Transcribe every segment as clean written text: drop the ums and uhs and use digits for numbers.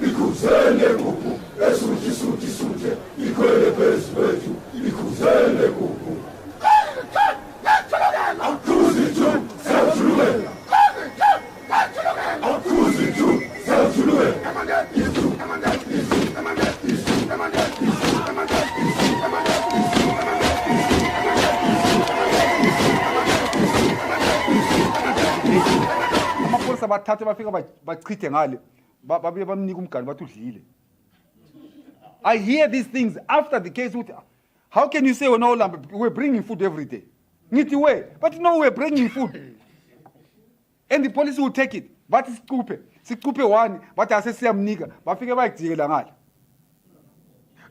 ikhuzele kuku esuthi ikhwele phezu kwethu ikhuzele kuku amapolisa bathathe bafika bachithe ngale babuye bamnika umgani bathi udlile. I hear these things after the case. How can you say we're bringing food every day? Ngithi we, but no, we're bringing food. And the police will take it. But sikupe one, but asesiyamnika bafike bayijikela ngale.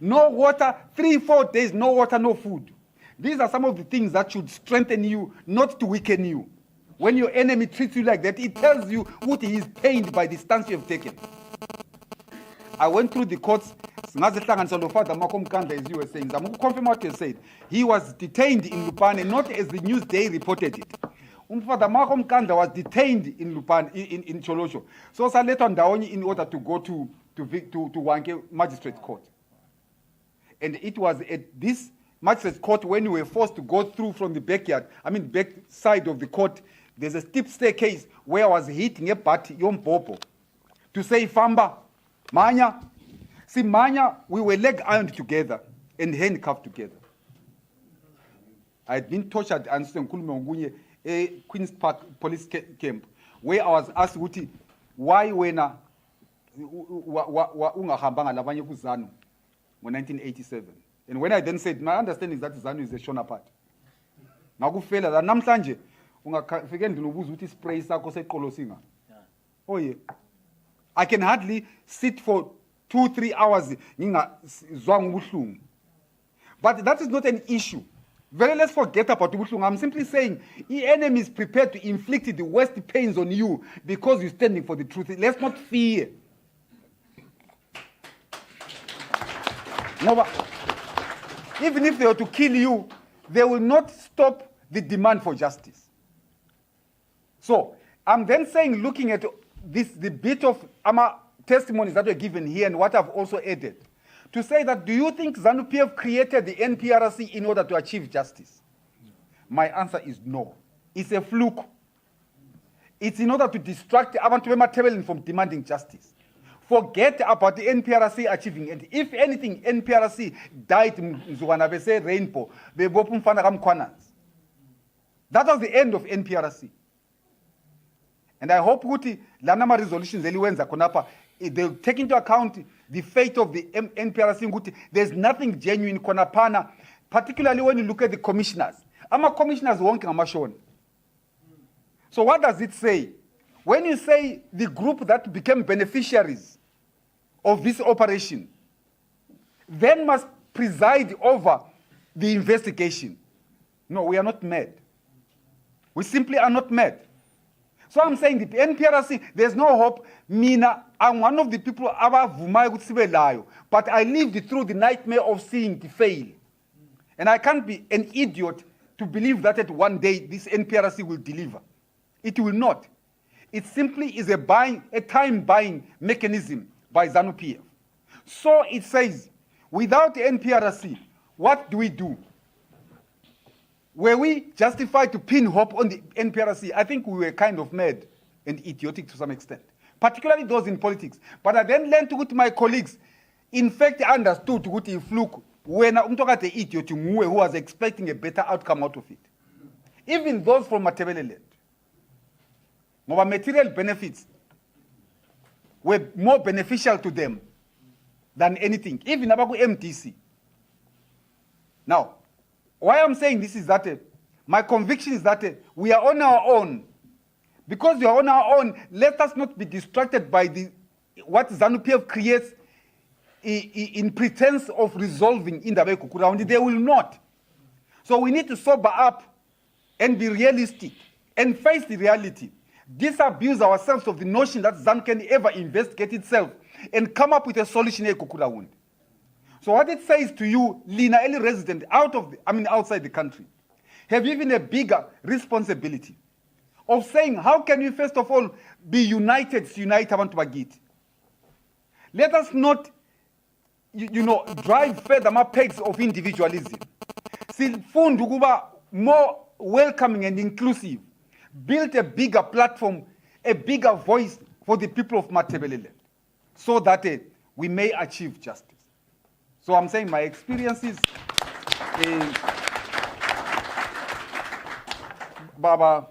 No water, 3-4 days, no water, no food. These are some of the things that should strengthen you, not to weaken you. When your enemy treats you like that, it tells you what he is pained by the stance you have taken. I went through the courts. As you were saying, confirm what you said. He was detained in Lupane, not as the Newsday reported it. Father Malcolm Kanda was detained in Lupane, in Cholosho. So I let on down in order to go to Wanke Magistrate Court. And it was at this Magistrate Court when we were forced to go through from the back side of the court. There's a steep staircase where I was hitting a party, Yom Popo, to say Famba, Manya. See, Manya, we were leg ironed together and handcuffed together. I had been tortured and Queen's Park police camp, where I was asked, why wena ungahambanga labanye ku ZANU in 1987? And when I then said, my understanding is that ZANU is a shown apart. Ngakufela la namhlanje ungafike ndinobuza ukuthi spray sakho seqolo singa. Oh yeah. I can hardly sit for 2-3 hours ngingazwa ubuhlungu. But that is not an issue. Let's forget about ubuhlungu. I'm simply saying the enemy is prepared to inflict the worst pains on you because you're standing for the truth. Let's not fear. No, even if they were to kill you, they will not stop the demand for justice. So I'm then saying, looking at the bit of testimonies that were given here and what I've also added, to say that, do you think ZANU-PF created the NRPC in order to achieve justice? My answer is no. It's a fluke. It's in order to distract abantu from demanding justice. Forget about the NRPC achieving it. If anything, NRPC died in rainbow. That was the end of NRPC. And I hope Lanama resolutions they'll take into account the fate of the NRPC. There's nothing genuine konapana, particularly when you look at the commissioners. Commissioners won't shown. So what does it say? When you say the group that became beneficiaries of this operation then must preside over the investigation. No, we are not mad. We simply are not mad. So I'm saying the NRPC, there's no hope. Mina, I'm one of the people, but I lived through the nightmare of seeing the fail. And I can't be an idiot to believe that at one day this NRPC will deliver. It will not. It simply is a time-buying mechanism by ZANU-PF. So it says, without the NRPC, what do we do? Were we justified to pin hope on the NRPC? I think we were kind of mad and idiotic to some extent, particularly those in politics. But I then learned to go to my colleagues. In fact, I understood to go to fluke when I'm talking the idiot who was expecting a better outcome out of it. Even those from Matebele land. More material benefits were more beneficial to them than anything, even about MTC. Now, why I'm saying this is that my conviction is that we are on our own. Because we are on our own, let us not be distracted by what ZANU-PF creates in pretense of resolving in the Gukurahundi. They will not. So we need to sober up and be realistic and face the reality. Disabuse ourselves of the notion that ZANU can ever investigate itself and come up with a solution in Gukurahundi. So what it says to you, Lina, any resident outside the country, have even a bigger responsibility of saying, how can we first of all be united to unite abantu bagiti? Let us not, drive further my pegs of individualism. Sifund ukuba more welcoming and inclusive. Build a bigger platform, a bigger voice for the people of Matabeleland, so that we may achieve justice. So I'm saying my experiences, Baba,